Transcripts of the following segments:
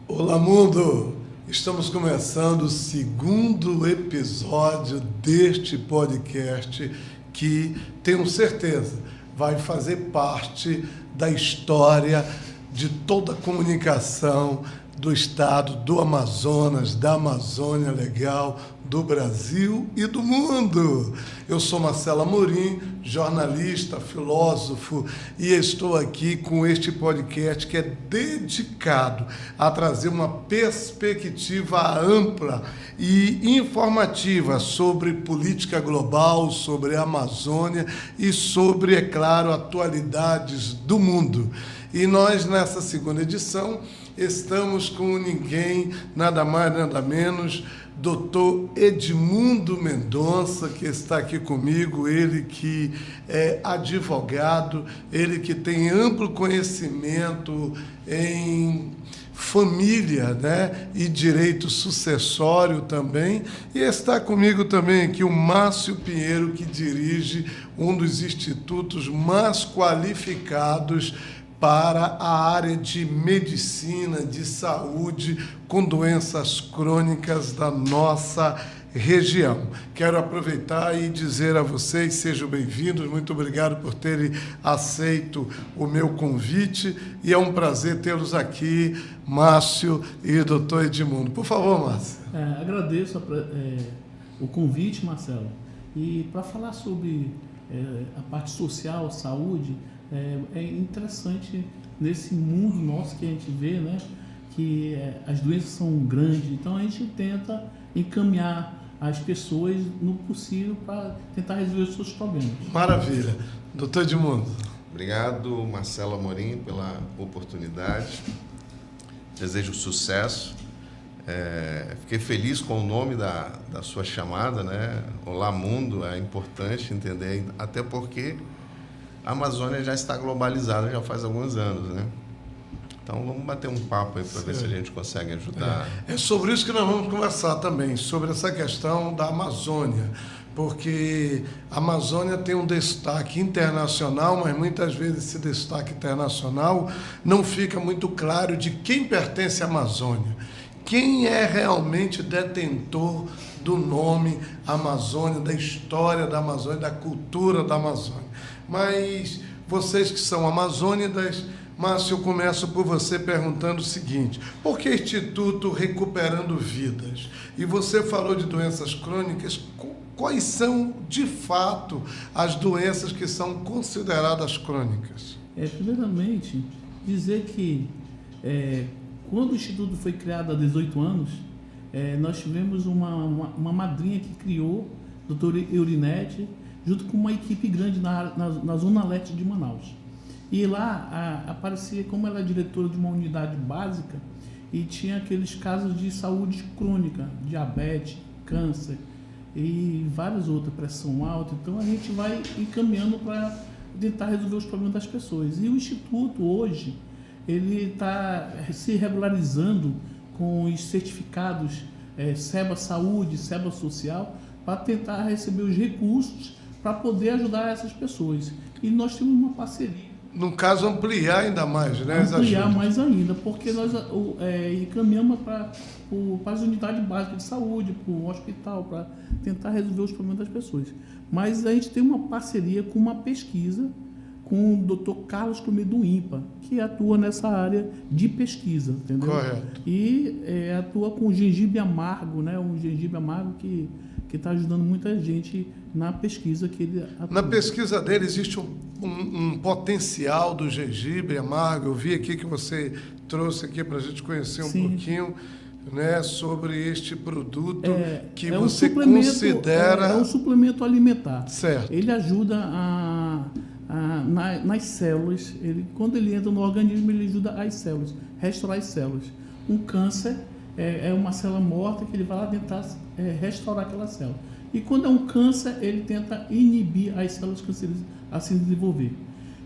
Olá, mundo! Estamos começando o segundo episódio deste podcast que, tenho certeza, vai fazer parte da história de toda a comunicação do estado do Amazonas, da Amazônia Legal, do Brasil e do mundo. Eu sou Marcelo Amorim, jornalista, filósofo, e estou aqui com este podcast que é dedicado a trazer uma perspectiva ampla e informativa sobre política global, sobre a Amazônia e sobre, é claro, atualidades do mundo. E nós, nessa segunda edição, estamos com ninguém, nada mais, nada menos, Dr. Edmundo Mendonça, que está aqui comigo, ele que é advogado, ele que tem amplo conhecimento em família, né? E direito sucessório também. E está comigo também aqui o Márcio Pinheiro, que dirige um dos institutos mais qualificados para a área de medicina, de saúde, com doenças crônicas da nossa região. Quero aproveitar e dizer a vocês, sejam bem-vindos, muito obrigado por terem aceito o meu convite, e é um prazer tê-los aqui, Márcio e doutor Edmundo. Por favor, Márcio. Agradeço o convite, Marcelo, e para falar sobre a parte social, saúde, é interessante nesse mundo nosso que a gente vê, né, que as doenças são grandes, então a gente tenta encaminhar as pessoas no possível para tentar resolver os seus problemas. Maravilha. Doutor Edmundo. Obrigado, Marcelo Amorim, pela oportunidade. Desejo sucesso. Fiquei feliz com o nome da sua chamada, né? Olá, mundo, é importante entender, até porque a Amazônia já está globalizada já faz alguns anos, né? Então vamos bater um papo aí para ver se a gente consegue ajudar. É sobre isso que nós vamos conversar também, sobre essa questão da Amazônia, porque a Amazônia tem um destaque internacional, mas muitas vezes esse destaque internacional não fica muito claro de quem pertence à Amazônia, quem é realmente detentor do nome Amazônia, da história da Amazônia, da cultura da Amazônia. Mas vocês que são amazônidas, Márcio, eu começo por você perguntando o seguinte: por que Instituto Recuperando Vidas? E você falou de doenças crônicas, quais são, de fato, as doenças que são consideradas crônicas? Primeiramente, dizer que quando o Instituto foi criado há 18 anos, nós tivemos uma madrinha que criou, a doutora Eurinete, junto com uma equipe grande na Zona Leste de Manaus. E lá aparecia, como ela é diretora de uma unidade básica, e tinha aqueles casos de saúde crônica, diabetes, câncer e várias outras, pressão alta. Então a gente vai encaminhando para tentar resolver os problemas das pessoas. E o Instituto hoje, ele está se regularizando com os certificados SEBA Saúde, SEBA Social, para tentar receber os recursos para poder ajudar essas pessoas. E nós temos uma parceria. No caso, ampliar ainda mais, né? Ampliar mais ainda, porque nós encaminhamos para as unidades básicas de saúde, para o hospital, para tentar resolver os problemas das pessoas. Mas a gente tem uma parceria com uma pesquisa com o Dr. Carlos Clume do INPA, que atua nessa área de pesquisa, entendeu? Correto. E atua com o gengibre amargo, né? Um gengibre amargo que está ajudando muita gente na pesquisa que ele atua. Na pesquisa dele existe um potencial do gengibre amargo. Eu vi aqui que você trouxe aqui para a gente conhecer um pouquinho, né, sobre este produto que você considera... É um suplemento alimentar. Certo. Ele ajuda nas células, quando ele entra no organismo, ele ajuda as células, restaurar as células. Um câncer é uma célula morta que ele vai lá tentar restaurar aquela célula. E quando é um câncer, ele tenta inibir as células cancerígenas a se desenvolver.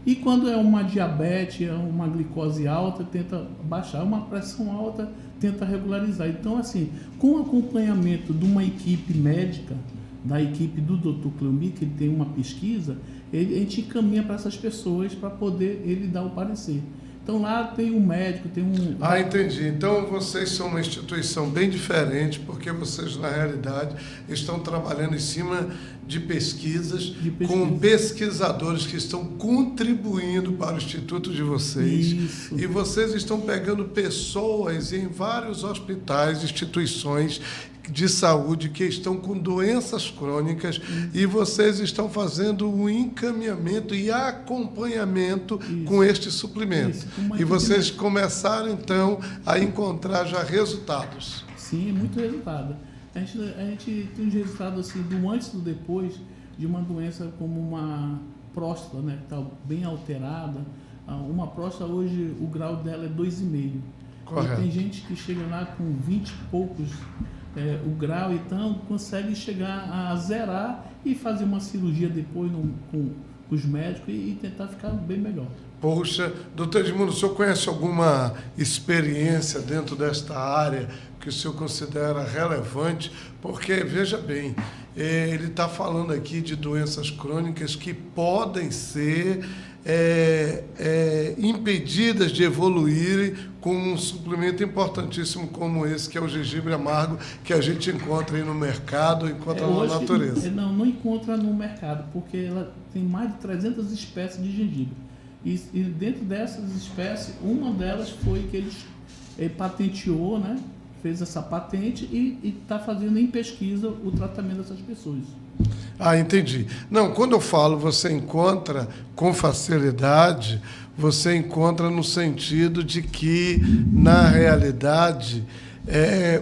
E quando é uma diabetes, é uma glicose alta, tenta baixar. Uma pressão alta, tenta regularizar. Então, assim, com o acompanhamento de uma equipe médica, da equipe do Dr. Cleomir, que ele tem uma pesquisa, a gente encaminha para essas pessoas para poder ele dar o parecer. Então lá tem um médico, tem um... Ah, entendi. Então vocês são uma instituição bem diferente, porque vocês, na realidade, estão trabalhando em cima de pesquisas, com pesquisadores que estão contribuindo para o Instituto de vocês. Isso. E vocês estão pegando pessoas em vários hospitais, instituições de saúde que estão com doenças crônicas e vocês estão fazendo um encaminhamento e acompanhamento com este suplemento. E vocês começaram, então, a encontrar já resultados. Sim, muito resultado. A gente tem um resultado assim, do antes e do depois de uma doença como uma próstata, né, que está bem alterada. Uma próstata hoje, o grau dela é 2,5. Correto. E tem gente que chega lá com 20 e poucos o grau, então consegue chegar a zerar e fazer uma cirurgia depois com os médicos e tentar ficar bem melhor. Poxa, doutor Edmundo, o senhor conhece alguma experiência dentro desta área que o senhor considera relevante? Porque, veja bem, ele está falando aqui de doenças crônicas que podem ser impedidas de evoluírem com um suplemento importantíssimo como esse, que é o gengibre amargo, que a gente encontra aí no mercado, encontra na natureza. Não encontra no mercado, porque ela tem mais de 300 espécies de gengibre. E dentro dessas espécies, uma delas foi que eles patenteou, né? Fez essa patente e está fazendo em pesquisa o tratamento dessas pessoas. Ah, entendi. Não, quando eu falo você encontra com facilidade, você encontra no sentido de que, na realidade,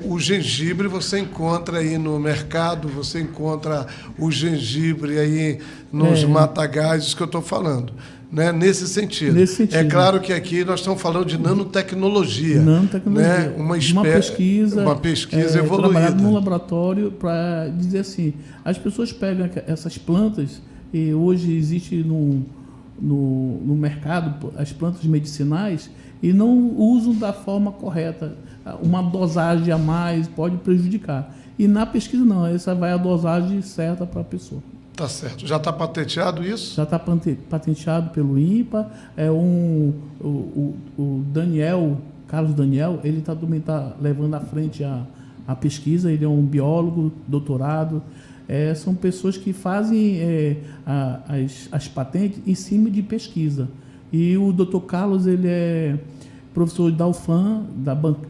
o gengibre você encontra aí no mercado, você encontra o gengibre aí nos matagais que eu estou falando. Né? Nesse sentido. É claro que aqui nós estamos falando de nanotecnologia. Né? Uma pesquisa evoluída. Trabalhado no laboratório para dizer assim, as pessoas pegam essas plantas e hoje existe no mercado as plantas medicinais e não usam da forma correta. Uma dosagem a mais pode prejudicar. E na pesquisa não, essa vai a dosagem certa para a pessoa. Tá certo. Já está patenteado isso? Já está patenteado pelo INPA. O Daniel, Carlos Daniel, ele também está levando à frente a pesquisa. Ele é um biólogo, doutorado. São pessoas que fazem as patentes em cima de pesquisa. E o Dr. Carlos, ele é professor da UFAM,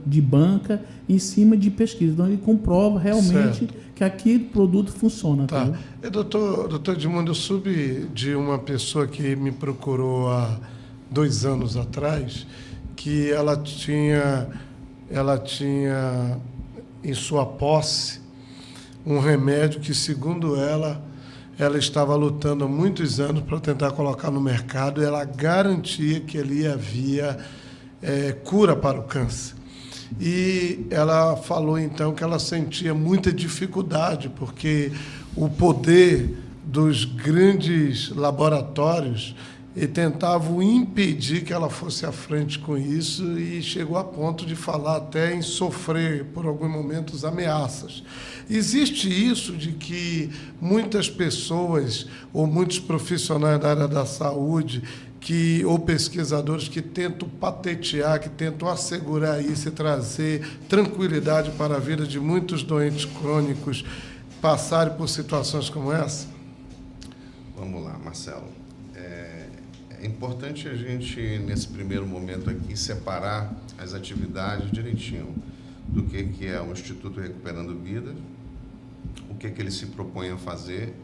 de banca, em cima de pesquisa. Então, ele comprova realmente que aquele produto funciona. Tá. Doutor Edmundo, eu soube de uma pessoa que me procurou há 2 anos atrás, que ela tinha em sua posse um remédio que, segundo ela estava lutando há muitos anos para tentar colocar no mercado, e ela garantia que ali havia cura para o câncer. E ela falou, então, que ela sentia muita dificuldade, porque o poder dos grandes laboratórios tentavam impedir que ela fosse à frente com isso e chegou a ponto de falar até em sofrer, por alguns momentos, ameaças. Existe isso de que muitas pessoas ou muitos profissionais da área da saúde ou pesquisadores que tentam patentear, que tentam assegurar isso e trazer tranquilidade para a vida de muitos doentes crônicos passarem por situações como essa? Vamos lá, Marcelo. É importante a gente, nesse primeiro momento aqui, separar as atividades direitinho do que é o Instituto Recuperando Vidas, o que ele se propõe a fazer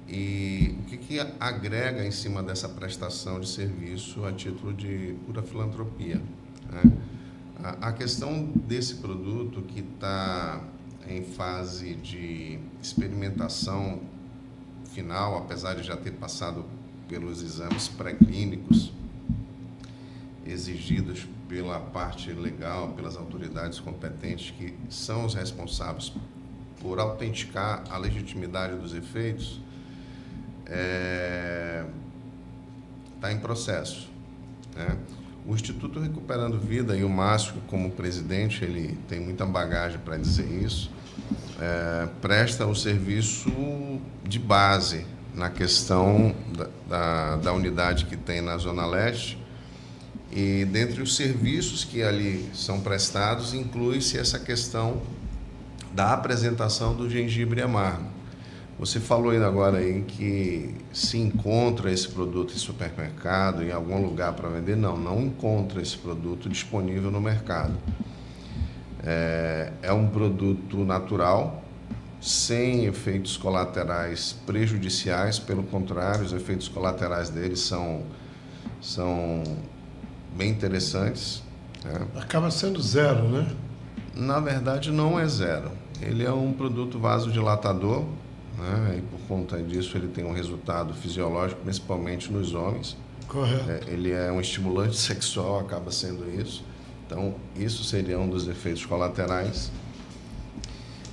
e o que agrega em cima dessa prestação de serviço a título de pura filantropia. Né? A questão desse produto que está em fase de experimentação final, apesar de já ter passado pelos exames pré-clínicos exigidos pela parte legal, pelas autoridades competentes que são os responsáveis por autenticar a legitimidade dos efeitos, está em processo. Né? O Instituto Recuperando Vida, e o Márcio, como presidente, ele tem muita bagagem para dizer isso, presta o serviço de base na questão da unidade que tem na Zona Leste E dentre os serviços que ali são prestados, inclui-se essa questão da apresentação do gengibre amargo. Você falou ainda agora aí que se encontra esse produto em supermercado, em algum lugar para vender. Não encontra esse produto disponível no mercado. É um produto natural, sem efeitos colaterais prejudiciais, pelo contrário, os efeitos colaterais dele são bem interessantes. Né? Acaba sendo zero, né? Na verdade, não é zero. Ele é um produto vasodilatador, né? E por conta disso ele tem um resultado fisiológico, principalmente nos homens. Correto. Ele é um estimulante sexual, acaba sendo isso. Então, isso seria um dos efeitos colaterais.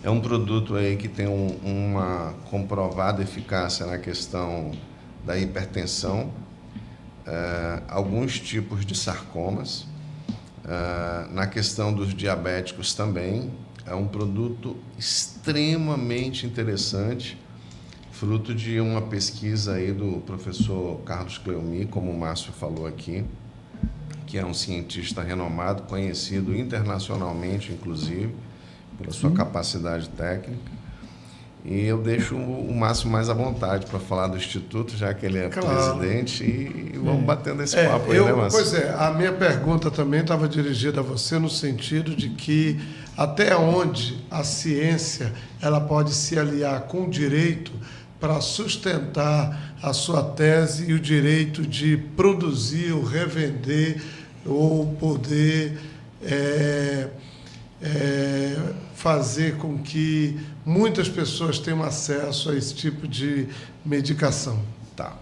É um produto aí que tem uma comprovada eficácia na questão da hipertensão, alguns tipos de sarcomas, na questão dos diabéticos também. É um produto extremamente interessante, fruto de uma pesquisa aí do professor Carlos Cleomi, como o Márcio falou aqui, que é um cientista renomado, conhecido internacionalmente, inclusive, pela sua capacidade técnica. E eu deixo o Márcio mais à vontade para falar do Instituto, já que ele é presidente, e vamos batendo esse papo aí, né, Márcio? Pois é, a minha pergunta também estava dirigida a você no sentido de que até onde a ciência ela pode se aliar com o direito para sustentar a sua tese e o direito de produzir ou revender ou poder fazer com que muitas pessoas tenham acesso a esse tipo de medicação. Tá,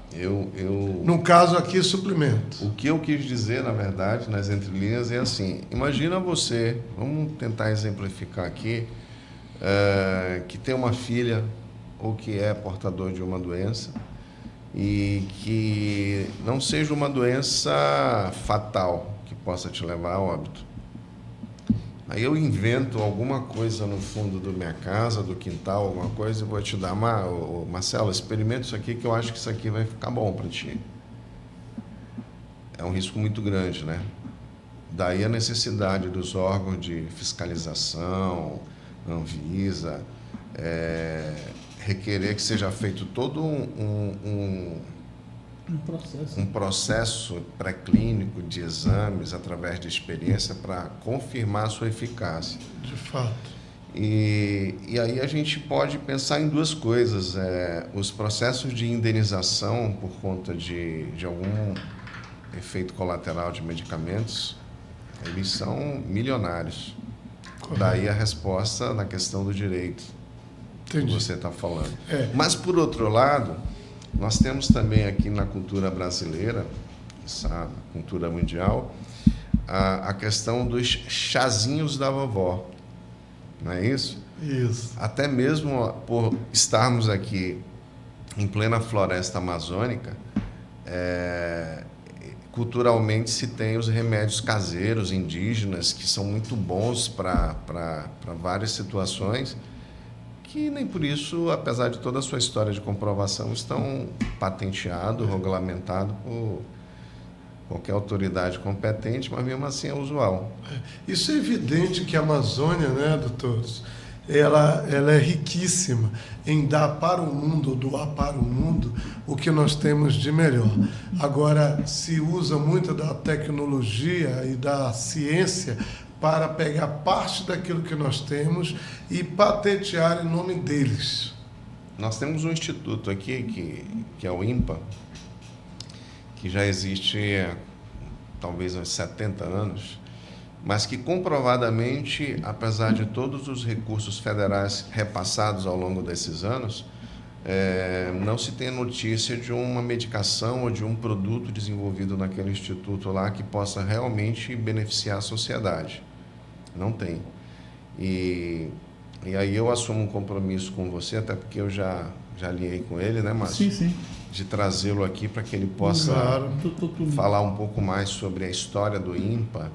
No caso aqui, suplemento. O que eu quis dizer, na verdade, nas entrelinhas, é assim: imagina você, vamos tentar exemplificar aqui, que tem uma filha ou que é portador de uma doença e que não seja uma doença fatal que possa te levar a óbito. Aí eu invento alguma coisa no fundo da minha casa, do quintal, alguma coisa, e vou te dar, Marcelo, experimenta isso aqui que eu acho que isso aqui vai ficar bom para ti. É um risco muito grande, né? Daí a necessidade dos órgãos de fiscalização, Anvisa, requerer que seja feito todo um processo pré-clínico de exames através de experiência para confirmar a sua eficácia. De fato. E aí a gente pode pensar em duas coisas. Os processos de indenização por conta de algum efeito colateral de medicamentos, eles são milionários. Correto. Daí a resposta na questão do direito. Entendi. Que você está falando. Mas, por outro lado, nós temos também aqui na cultura brasileira, essa cultura mundial, a questão dos chazinhos da vovó. Não é isso? Isso. Até mesmo por estarmos aqui em plena floresta amazônica, culturalmente se tem os remédios caseiros indígenas, que são muito bons para várias situações, que nem por isso, apesar de toda a sua história de comprovação, estão patenteados, regulamentados por qualquer autoridade competente, mas mesmo assim é usual. Isso é evidente que a Amazônia, né, doutores, ela é riquíssima em dar para o mundo, doar para o mundo, o que nós temos de melhor. Agora, se usa muito da tecnologia e da ciência para pegar parte daquilo que nós temos e patentear em nome deles. Nós temos um instituto aqui, que é o INPA, que já existe há talvez uns 70 anos, mas que comprovadamente, apesar de todos os recursos federais repassados ao longo desses anos, não se tem notícia de uma medicação ou de um produto desenvolvido naquele instituto lá que possa realmente beneficiar a sociedade. Não tem. E aí eu assumo um compromisso com você, até porque eu já alinhei com ele, né, Márcio? Sim. De trazê-lo aqui para que ele possa falar um pouco mais sobre a história do INPA,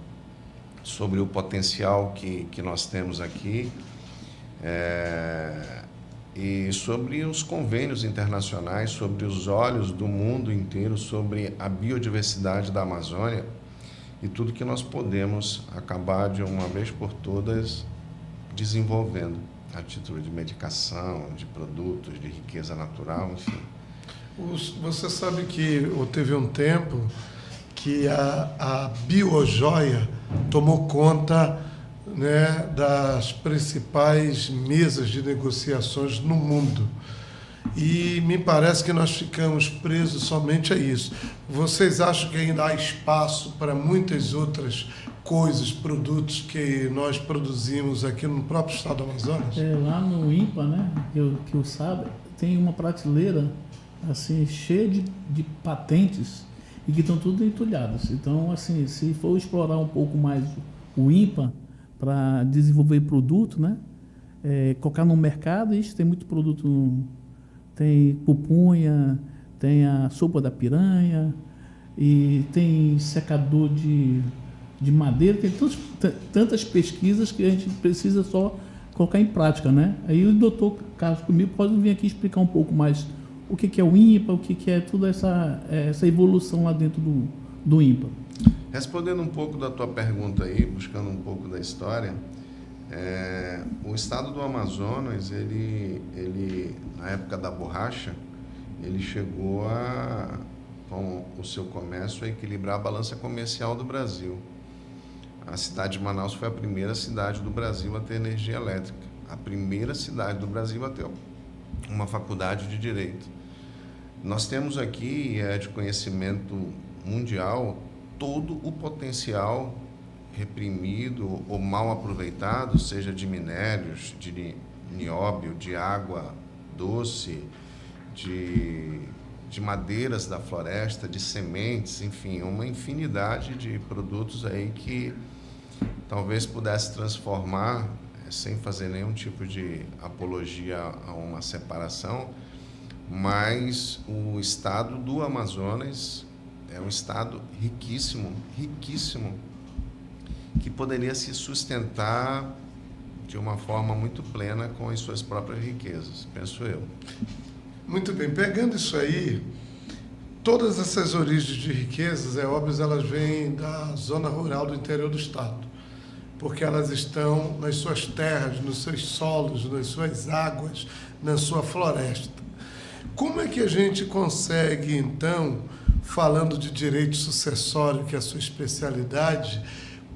sobre o potencial que nós temos aqui, e sobre os convênios internacionais, sobre os olhos do mundo inteiro, sobre a biodiversidade da Amazônia, e tudo que nós podemos acabar de uma vez por todas desenvolvendo a título de medicação, de produtos, de riqueza natural, enfim. Você sabe que teve um tempo que a biojoia tomou conta, né, das principais mesas de negociações no mundo. E me parece que nós ficamos presos somente a isso. Vocês acham que ainda há espaço para muitas outras coisas, produtos que nós produzimos aqui no próprio estado do Amazonas? Lá no INPA, né, que eu saiba, tem uma prateleira assim, cheia de patentes e que estão tudo entulhadas. Então, assim, se for explorar um pouco mais o INPA para desenvolver produto, né, colocar no mercado, isso tem muito produto, tem pupunha, tem a sopa da piranha, e tem secador de madeira, tem tantas pesquisas que a gente precisa só colocar em prática, né? Aí o doutor Carlos comigo pode vir aqui explicar um pouco mais o que é o INPA, o que é toda essa evolução lá dentro do INPA. Respondendo um pouco da tua pergunta aí, buscando um pouco da história, o estado do Amazonas, ele na época da borracha, ele chegou com o seu comércio, a equilibrar a balança comercial do Brasil. A cidade de Manaus foi a primeira cidade do Brasil a ter energia elétrica, a primeira cidade do Brasil a ter uma faculdade de Direito. Nós temos aqui, de conhecimento mundial, todo o potencial reprimido ou mal aproveitado, seja de minérios, de nióbio, de água doce, de madeiras da floresta, de sementes, enfim, uma infinidade de produtos aí que talvez pudesse transformar, sem fazer nenhum tipo de apologia a uma separação, mas o estado do Amazonas é um estado riquíssimo, riquíssimo, que poderia se sustentar de uma forma muito plena com as suas próprias riquezas, penso eu. Muito bem, pegando isso aí, todas essas origens de riquezas, é óbvio, elas vêm da zona rural do interior do estado, porque elas estão nas suas terras, nos seus solos, nas suas águas, na sua floresta. Como é que a gente consegue, então, falando de direito sucessório, que é a sua especialidade,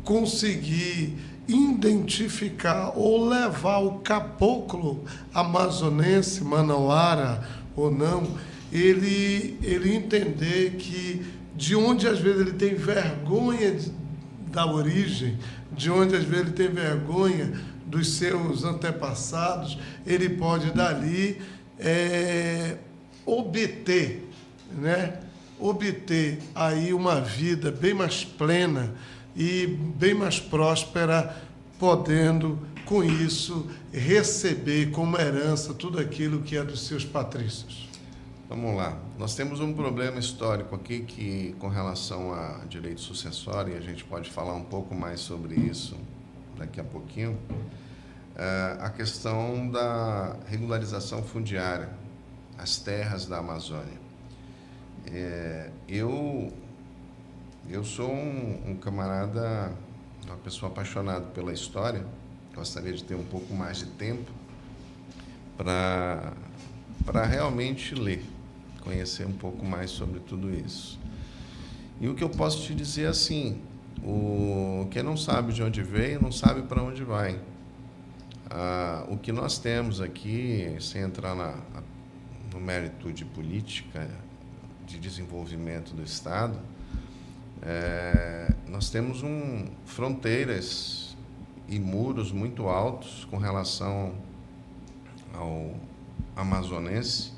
conseguir identificar ou levar o caboclo amazonense, manauara ou não, ele entender que de onde às vezes ele tem vergonha da origem, de onde às vezes ele tem vergonha dos seus antepassados, ele pode dali obter, né? Obter aí uma vida bem mais plena e bem mais próspera, podendo, com isso, receber como herança tudo aquilo que é dos seus patrícios. Vamos lá. Nós temos um problema histórico aqui que, com relação a direito sucessório, e a gente pode falar um pouco mais sobre isso daqui a pouquinho, a questão da regularização fundiária, as terras da Amazônia. Eu sou um camarada, uma pessoa apaixonada pela história, gostaria de ter um pouco mais de tempo para realmente ler, conhecer um pouco mais sobre tudo isso. E o que eu posso te dizer é assim, quem não sabe de onde veio, não sabe para onde vai. O que nós temos aqui, sem entrar no mérito de política, de desenvolvimento do Estado, nós temos fronteiras e muros muito altos com relação ao amazonense,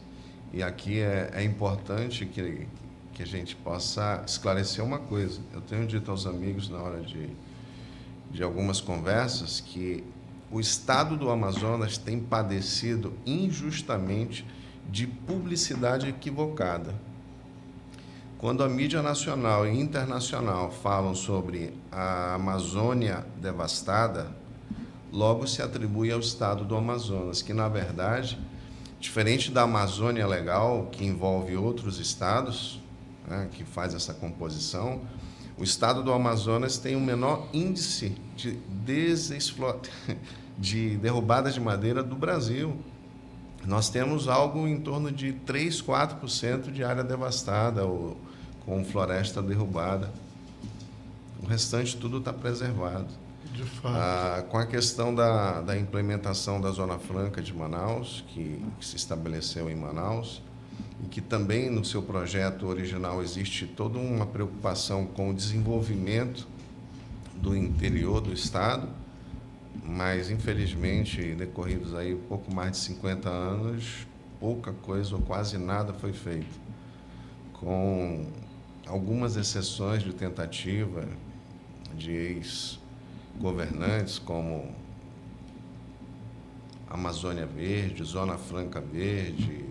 e aqui é importante que a gente possa esclarecer uma coisa. Eu tenho dito aos amigos na hora de algumas conversas que o estado do Amazonas tem padecido injustamente de publicidade equivocada. Quando a mídia nacional e internacional falam sobre a Amazônia devastada, logo se atribui ao estado do Amazonas, que, na verdade, diferente da Amazônia legal, que envolve outros estados, né, que faz essa composição, o estado do Amazonas tem o menor índice de derrubada de madeira do Brasil. Nós temos algo em torno de 3, 4% de área devastada ou com floresta derrubada. O restante tudo está preservado. De fato. Com a questão da implementação da Zona Franca de Manaus, que se estabeleceu em Manaus, e que também no seu projeto original existe toda uma preocupação com o desenvolvimento do interior do estado, mas infelizmente, decorridos aí pouco mais de 50 anos, pouca coisa ou quase nada foi feito, com algumas exceções de tentativa de ex-governantes, como Amazônia Verde, Zona Franca Verde,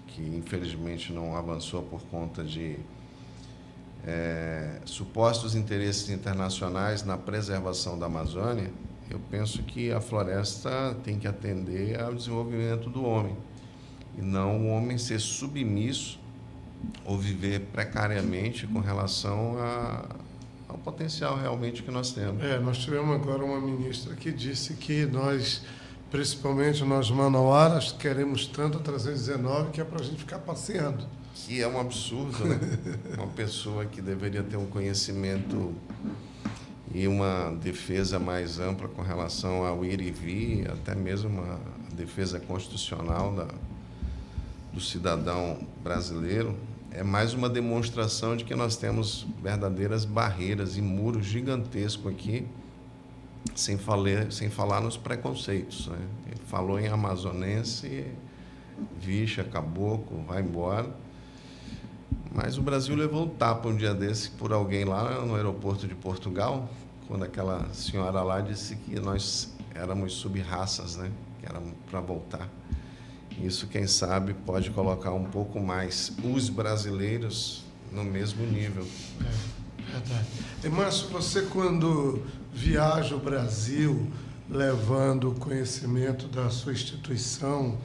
que infelizmente não avançou por conta de supostos interesses internacionais na preservação da Amazônia. Eu penso que a floresta tem que atender ao desenvolvimento do homem, e não o homem ser submisso ou viver precariamente com relação ao potencial realmente que nós temos. Nós tivemos agora uma ministra que disse que nós, principalmente nós manauaras, queremos tanto a 319 que é para a gente ficar passeando. Que é um absurdo, né? Uma pessoa que deveria ter um conhecimento e uma defesa mais ampla com relação ao ir e vir, até mesmo uma defesa constitucional do cidadão brasileiro, é mais uma demonstração de que nós temos verdadeiras barreiras e muros gigantescos aqui, sem falar nos preconceitos, né? Ele falou em amazonense, vixe, caboclo, vai embora. Mas o Brasil levou um tapa um dia desse por alguém lá no aeroporto de Portugal, quando aquela senhora lá disse que nós éramos sub-raças, né? Que era para voltar. Isso, quem sabe, pode colocar um pouco mais os brasileiros no mesmo nível. Verdade. E, Márcio, você quando viaja o Brasil, levando o conhecimento da sua instituição,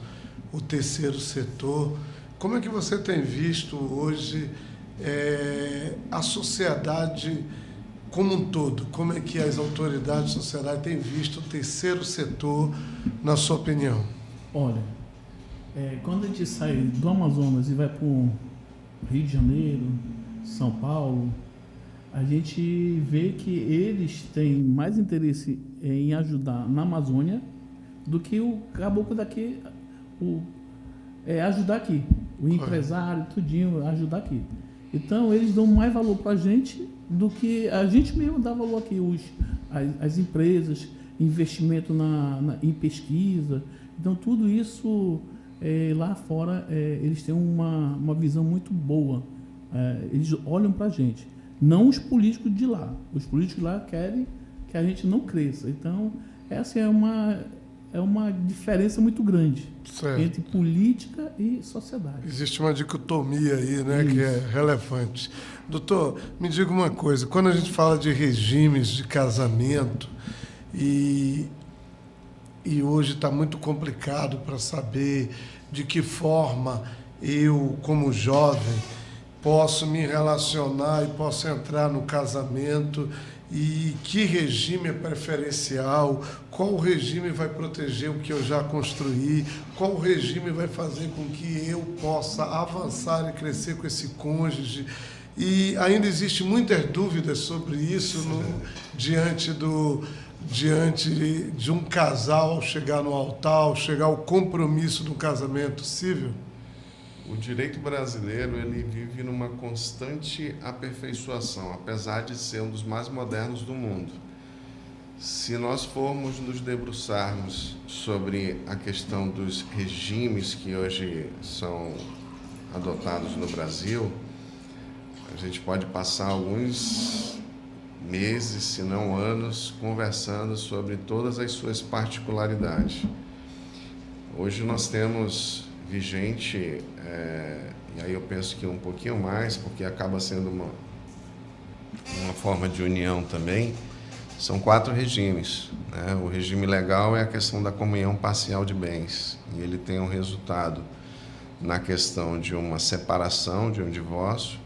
o terceiro setor, como é que você tem visto hoje a sociedade como um todo? Como é que as autoridades da sociedade têm visto o terceiro setor, na sua opinião? Olha, quando a gente sai do Amazonas e vai para o Rio de Janeiro, São Paulo, a gente vê que eles têm mais interesse em ajudar na Amazônia do que o caboclo daqui, ajudar aqui. O empresário, tudinho, ajudar aqui. Então, eles dão mais valor para a gente do que a gente mesmo dá valor aqui. As empresas, investimento em pesquisa. Então, tudo isso, lá fora, eles têm uma visão muito boa. Eles olham para a gente. Não os políticos de lá. Os políticos lá querem que a gente não cresça. Então, essa é uma diferença muito grande, certo, entre política e sociedade. Existe uma dicotomia aí, né, que é relevante. Doutor, me diga uma coisa, quando a gente fala de regimes de casamento, e hoje está muito complicado para saber de que forma eu, como jovem, posso me relacionar e posso entrar no casamento, e que regime é preferencial, qual regime vai proteger o que eu já construí, qual regime vai fazer com que eu possa avançar e crescer com esse cônjuge. E ainda existe muitas dúvidas sobre isso diante de um casal ao chegar no altar, ao chegar ao compromisso do casamento civil. O direito brasileiro, ele vive numa constante aperfeiçoação, apesar de ser um dos mais modernos do mundo. Se nós formos nos debruçarmos sobre a questão dos regimes que hoje são adotados no Brasil, a gente pode passar alguns meses, se não anos, conversando sobre todas as suas particularidades. Hoje nós temos vigente, e aí eu penso que um pouquinho mais, porque acaba sendo uma forma de união também, são 4 regimes, né? O regime legal é a questão da comunhão parcial de bens, e ele tem um resultado na questão de uma separação, de um divórcio,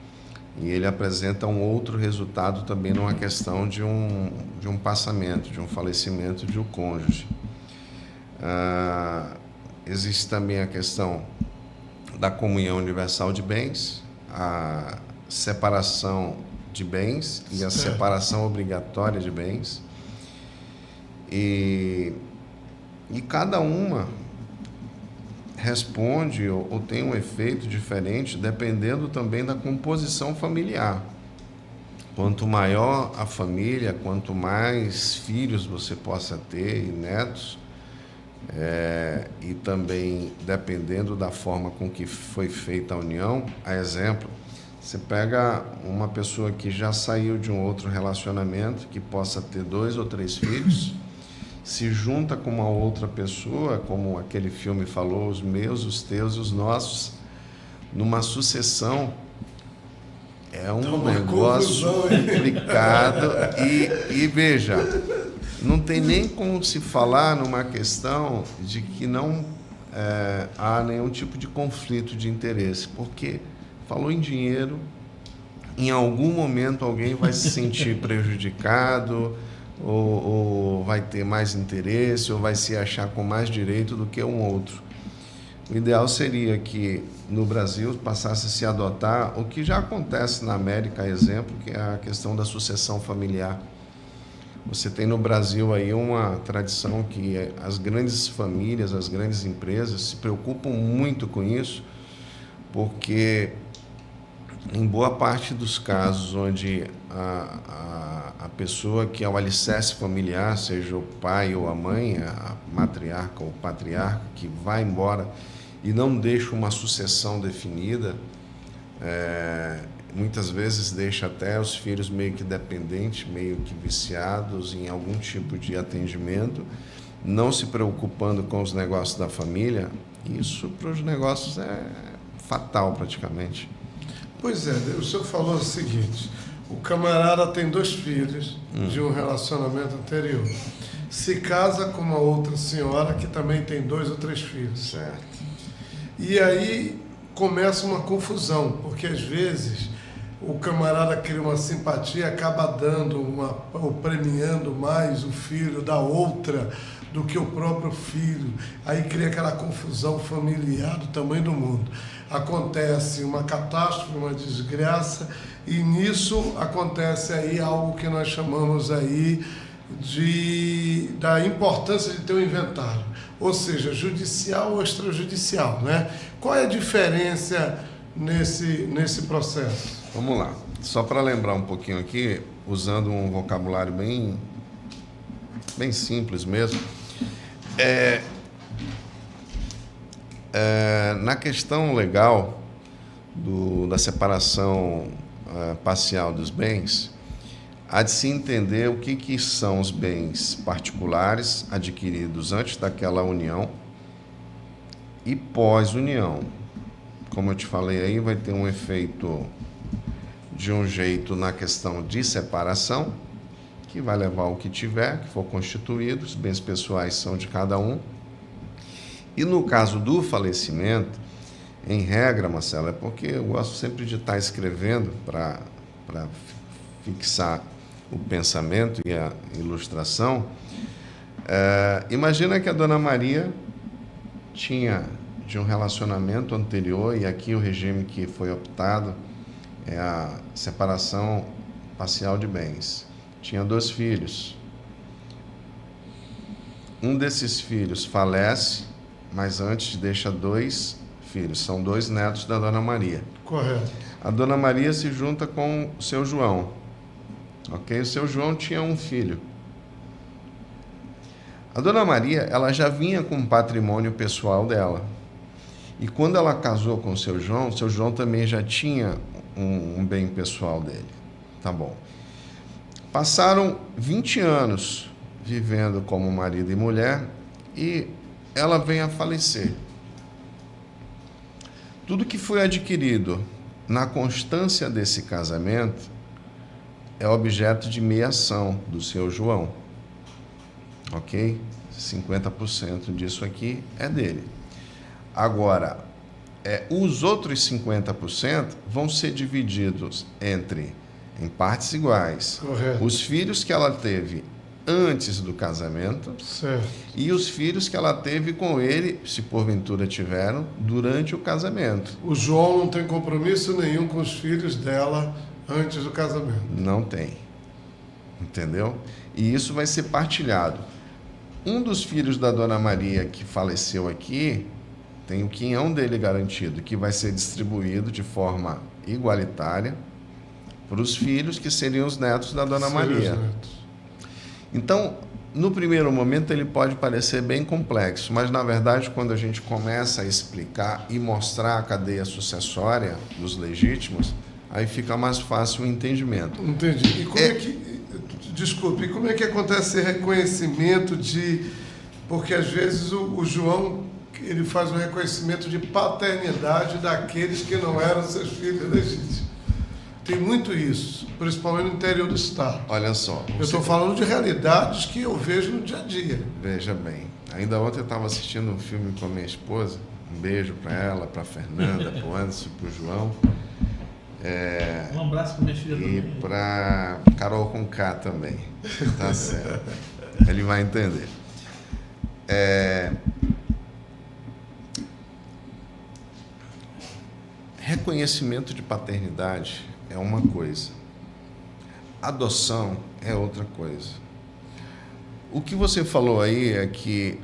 E ele apresenta um outro resultado também numa questão de um passamento, de um falecimento de um cônjuge. Existe também a questão da comunhão universal de bens, a separação de bens e a separação obrigatória de bens. E cada uma responde ou tem um efeito diferente dependendo também da composição familiar. Quanto maior a família, quanto mais filhos você possa ter e netos, e também dependendo da forma com que foi feita a união, a exemplo, você pega uma pessoa que já saiu de um outro relacionamento, que possa ter 2 ou 3 filhos, se junta com uma outra pessoa, como aquele filme falou, os meus, os teus e os nossos, numa sucessão, é um negócio complicado. E veja, não tem nem como se falar numa questão de que não há nenhum tipo de conflito de interesse, porque falou em dinheiro, em algum momento alguém vai se sentir prejudicado, ou vai ter mais interesse, ou vai se achar com mais direito do que um outro. O ideal seria que no Brasil passasse a se adotar o que já acontece na América, exemplo, que é a questão da sucessão familiar. Você tem no Brasil aí uma tradição que as grandes famílias, as grandes empresas se preocupam muito com isso, porque em boa parte dos casos onde a pessoa que é o alicerce familiar, seja o pai ou a mãe, a matriarca ou o patriarca, que vai embora e não deixa uma sucessão definida, muitas vezes deixa até os filhos meio que dependentes, meio que viciados em algum tipo de atendimento, não se preocupando com os negócios da família. Isso para os negócios é fatal praticamente. Pois é, o senhor falou o seguinte: o camarada tem 2 filhos de um relacionamento anterior, se casa com uma outra senhora que também tem 2 ou 3 filhos. Certo. E aí começa uma confusão, porque às vezes o camarada cria uma simpatia, acaba dando ou premiando mais o filho da outra do que o próprio filho. Aí cria aquela confusão familiar do tamanho do mundo. Acontece uma catástrofe, uma desgraça, e nisso acontece aí algo que nós chamamos aí da importância de ter um inventário, ou seja, judicial ou extrajudicial, né? Qual é a diferença nesse processo? Vamos lá. Só para lembrar um pouquinho aqui, usando um vocabulário bem simples mesmo, na questão legal da separação parcial dos bens, há de se entender o que são os bens particulares adquiridos antes daquela união e pós-união. Como eu te falei aí, vai ter um efeito de um jeito na questão de separação, que vai levar ao que tiver, que for constituído, os bens pessoais são de cada um. E no caso do falecimento, em regra, Marcelo, é porque eu gosto sempre de estar escrevendo para fixar o pensamento e a ilustração. Imagina que a Dona Maria tinha de um relacionamento anterior, e aqui o regime que foi optado é a separação parcial de bens. Tinha 2 filhos. Um desses filhos falece, mas antes deixa 2 filhos. São 2 netos da Dona Maria. Correto. A Dona Maria se junta com o seu João. Ok? O seu João tinha um filho. A Dona Maria, ela já vinha com um patrimônio pessoal dela. E quando ela casou com o seu João também já tinha um bem pessoal dele. Tá bom. Passaram 20 anos vivendo como marido e mulher e ela vem a falecer. Tudo que foi adquirido na constância desse casamento é objeto de meiação do seu João. Ok? 50% disso aqui é dele. Agora, Os outros 50% vão ser divididos em partes iguais. Correto. Os filhos que ela teve antes do casamento, Certo. e os filhos que ela teve com ele, se porventura tiveram, durante o casamento. O João não tem compromisso nenhum com os filhos dela antes do casamento. Não tem. Entendeu? E isso vai ser partilhado. Um dos filhos da Dona Maria que faleceu aqui tem o quinhão dele garantido, que vai ser distribuído de forma igualitária para os filhos que seriam os netos da Dona Maria. Os netos. Então, no primeiro momento, ele pode parecer bem complexo, mas, na verdade, quando a gente começa a explicar e mostrar a cadeia sucessória dos legítimos, aí fica mais fácil o entendimento. Entendi. E como é que... Desculpe, e como é que acontece esse reconhecimento de... Porque, às vezes, o João, ele faz um reconhecimento de paternidade daqueles que não eram seus filhos legítimos. Tem muito isso, principalmente no interior do estado. Olha só. Eu estou falando de realidades que eu vejo no dia a dia. Veja bem. Ainda ontem eu estava assistindo um filme com a minha esposa. Um beijo para ela, para a Fernanda, para o Anderson, para o João. Um abraço para minha filha também. E para Carol com K também. Tá certo. Ele vai entender. Reconhecimento de paternidade é uma coisa. Adoção é outra coisa. O que você falou aí é que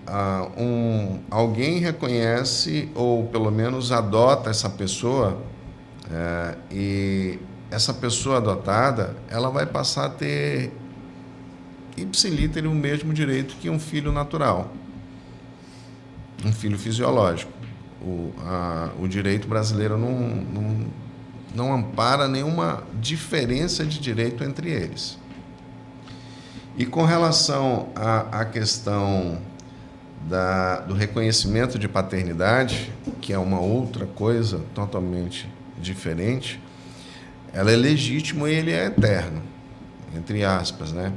alguém reconhece ou pelo menos adota essa pessoa e essa pessoa adotada, ela vai passar a ter ipsiliter o mesmo direito que um filho natural, um filho fisiológico. O direito brasileiro não ampara nenhuma diferença de direito entre eles. E com relação à questão do reconhecimento de paternidade, que é uma outra coisa totalmente diferente, ela é legítima e ele é eterno, entre aspas, né?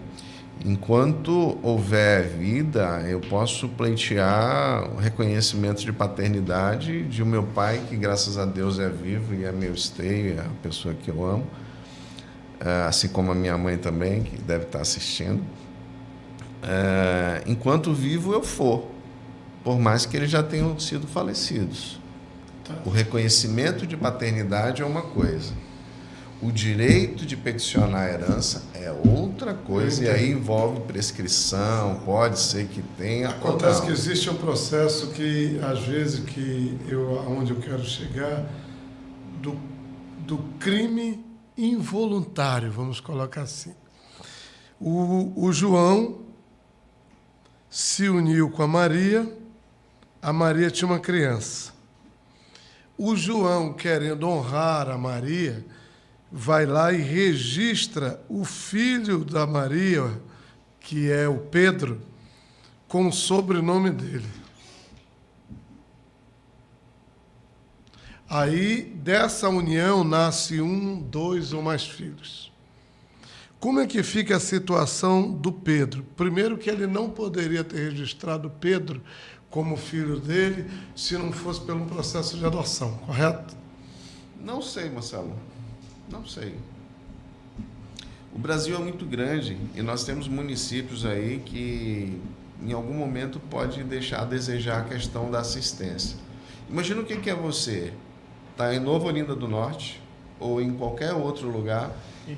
Enquanto houver vida, eu posso pleitear o reconhecimento de paternidade de meu pai, que graças a Deus é vivo e é meu esteio, é a pessoa que eu amo, assim como a minha mãe também, que deve estar assistindo. Enquanto vivo eu for, por mais que eles já tenham sido falecidos. O reconhecimento de paternidade é uma coisa. O direito de peticionar a herança é outra coisa, e aí envolve prescrição, pode ser que tenha. Acontece que existe um processo que, às vezes, onde eu quero chegar, do crime involuntário, vamos colocar assim. O João se uniu com a Maria tinha uma criança. O João, querendo honrar a Maria, vai lá e registra o filho da Maria, que é o Pedro, com o sobrenome dele. Aí, dessa união, nasce 1, 2 ou mais filhos. Como é que fica a situação do Pedro? Primeiro que ele não poderia ter registrado Pedro como filho dele se não fosse pelo processo de adoção, correto? Não sei, Marcelo. Não sei. O Brasil é muito grande e nós temos municípios aí que, em algum momento, pode deixar a desejar a questão da assistência. Imagina o que é você estar em Nova Olinda do Norte ou em qualquer outro lugar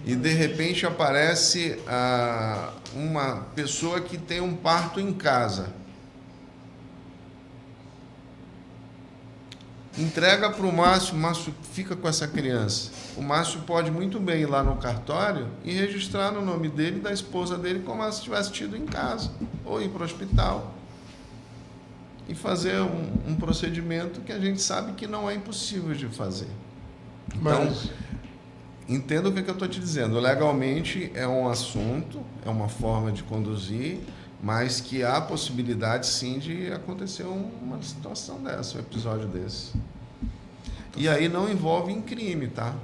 e, de repente, aparece uma pessoa que tem um parto em casa. Entrega para o Márcio fica com essa criança. O Márcio pode muito bem ir lá no cartório e registrar no nome dele e da esposa dele como se tivesse tido em casa, ou ir para o hospital e fazer um procedimento que a gente sabe que não é impossível de fazer. Então, entenda o que eu estou te dizendo. Legalmente é um assunto, é uma forma de conduzir, mas que há possibilidade, sim, de acontecer uma situação dessa, um episódio desse. E aí não envolve em crime, tá?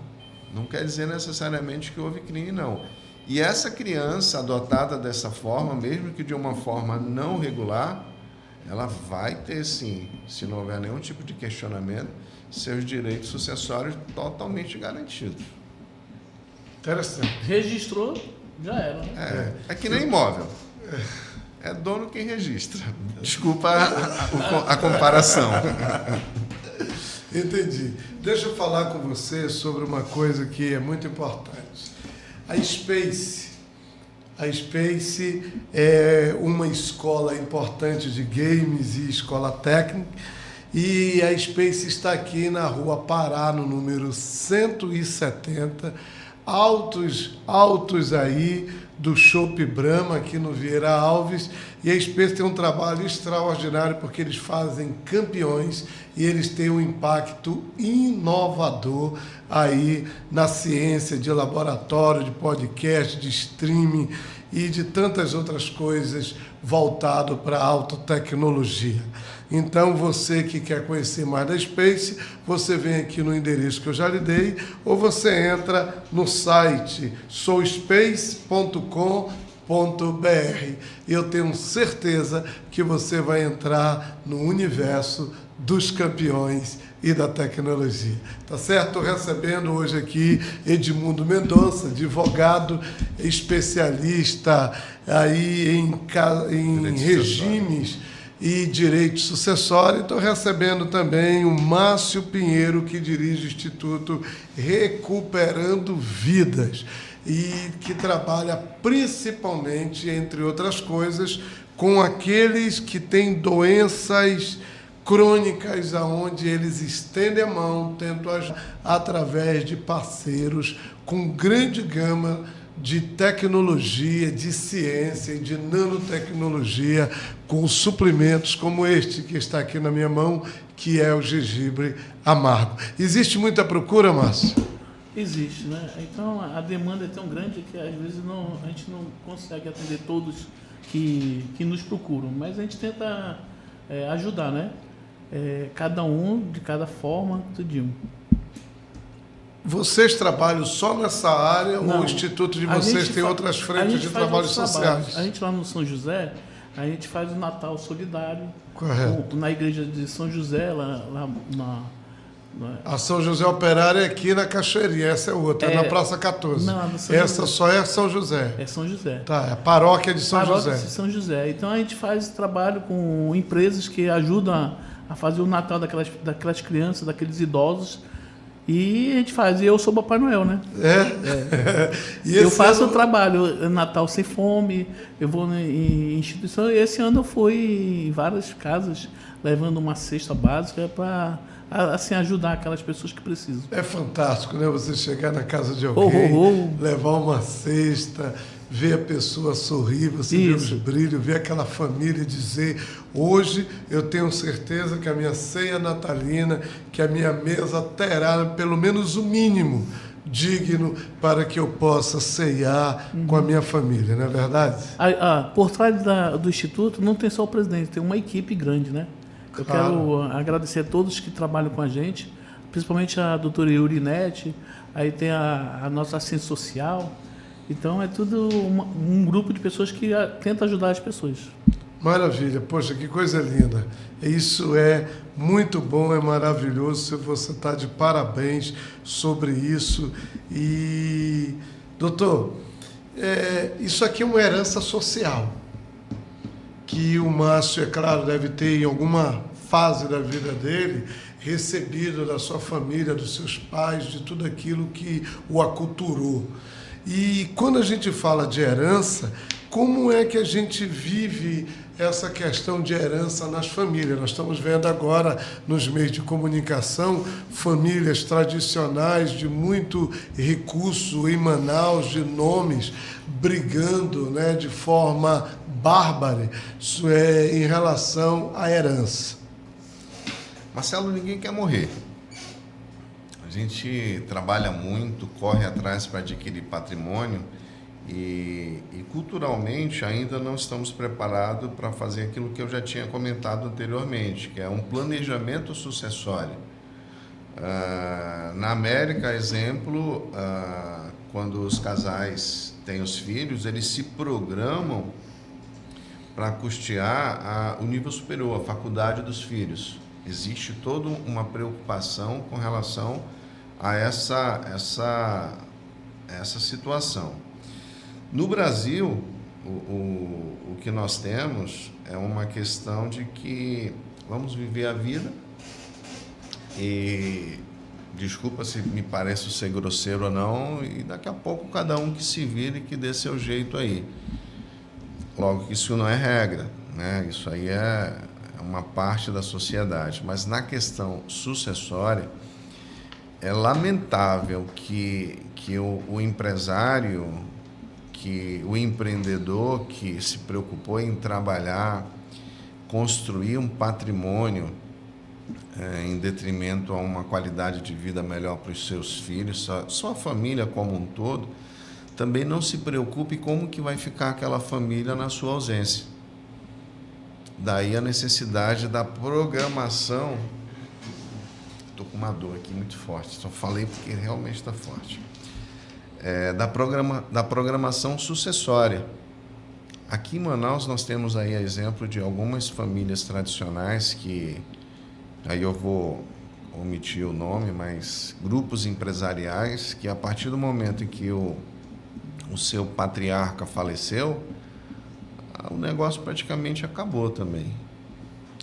Não quer dizer necessariamente que houve crime, não. E essa criança adotada dessa forma, mesmo que de uma forma não regular, ela vai ter, sim, se não houver nenhum tipo de questionamento, seus direitos sucessórios totalmente garantidos. Interessante. Registrou, já era. Né? É que nem imóvel. É dono quem registra. Desculpa a comparação. Entendi. Deixa eu falar com você sobre uma coisa que é muito importante. A Space é uma escola importante de games e escola técnica, e a Space está aqui na Rua Pará, no número 170, altos aí do Chopp Brahma, aqui no Vieira Alves. E a Space tem um trabalho extraordinário, porque eles fazem campeões e eles têm um impacto inovador aí na ciência de laboratório, de podcast, de streaming e de tantas outras coisas voltado para a alta-tecnologia. Então, você que quer conhecer mais da Space, você vem aqui no endereço que eu já lhe dei, ou você entra no site souspace.com.br. Eu tenho certeza que você vai entrar no universo dos campeões e da tecnologia. Tá certo? Estou recebendo hoje aqui Edmundo Mendonça, advogado especialista aí em regimes e direito sucessório. Estou recebendo também o Márcio Pinheiro, que dirige o Instituto Recuperando Vidas e que trabalha principalmente, entre outras coisas, com aqueles que têm doenças crônicas, aonde eles estendem a mão, tentam ajudar através de parceiros com grande gama de tecnologia, de ciência e de nanotecnologia, com suplementos como este que está aqui na minha mão, que é o gengibre amargo. Existe muita procura, Márcio? Existe, né? Então a demanda é tão grande que às vezes a gente não consegue atender todos que nos procuram, mas a gente tenta ajudar, né? Cada um, de cada forma, tudinho. Vocês trabalham só nessa área Não, ou o Instituto de vocês tem outras frentes de trabalhos sociais? A gente lá no São José, a gente faz o Natal Solidário. Correto. Na igreja de São José, lá A São José Operária é aqui na Cachoeirinha, essa é outra, é na Praça 14. Não, essa José. Só é São José. É São José. Tá, é a paróquia de São José. Paróquia de São José. Então a gente faz trabalho com empresas que ajudam a fazer o Natal daquelas crianças, daqueles idosos. E a gente faz. E eu sou Papai Noel, né? E eu faço o trabalho Natal Sem Fome, eu vou em instituição. E esse ano eu fui em várias casas levando uma cesta básica para assim, ajudar aquelas pessoas que precisam. É fantástico, né? Você chegar na casa de alguém, levar uma cesta, ver a pessoa sorrir, você ver os brilhos, ver aquela família dizer: hoje eu tenho certeza que a minha ceia natalina, que a minha mesa terá pelo menos o mínimo digno para que eu possa ceiar com a minha família, não é verdade? Por trás do Instituto não tem só o presidente, tem uma equipe grande, né? Eu quero agradecer a todos que trabalham com a gente, principalmente a doutora Eurinete, aí tem a nossa assistente social. Então é tudo um grupo de pessoas que tenta ajudar as pessoas. Maravilha, poxa, que coisa linda. Isso é muito bom, é maravilhoso. Você está de parabéns sobre isso. E, doutor, isso aqui é uma herança social, que o Márcio, é claro, deve ter em alguma fase da vida dele recebido da sua família, dos seus pais, de tudo aquilo que o aculturou. E quando a gente fala de herança, como é que a gente vive essa questão de herança nas famílias? Nós estamos vendo agora nos meios de comunicação famílias tradicionais de muito recurso em Manaus, de nomes, brigando, né, de forma bárbara em relação à herança. Marcelo, ninguém quer morrer. A gente trabalha muito, corre atrás para adquirir patrimônio e culturalmente ainda não estamos preparados para fazer aquilo que eu já tinha comentado anteriormente, que é um planejamento sucessório. Na América, exemplo, quando os casais têm os filhos, eles se programam para custear o nível superior, a faculdade dos filhos. Existe toda uma preocupação com relação a essa situação. No Brasil, o que nós temos é uma questão de que vamos viver a vida e, desculpa se me parece ser grosseiro ou não, e daqui a pouco cada um que se vire e que dê seu jeito aí. Logo que isso não é regra, né? Isso aí é uma parte da sociedade. Mas na questão sucessória, é lamentável que o empresário, que o empreendedor que se preocupou em trabalhar, construir um patrimônio em detrimento a uma qualidade de vida melhor para os seus filhos, sua família como um todo, também não se preocupe como que vai ficar aquela família na sua ausência. Daí a necessidade da programação. Estou com uma dor aqui muito forte, só falei porque realmente está forte. Da programação sucessória. Aqui em Manaus nós temos aí exemplo de algumas famílias tradicionais que, aí eu vou omitir o nome, mas grupos empresariais que a partir do momento em que o seu patriarca faleceu, o negócio praticamente acabou também.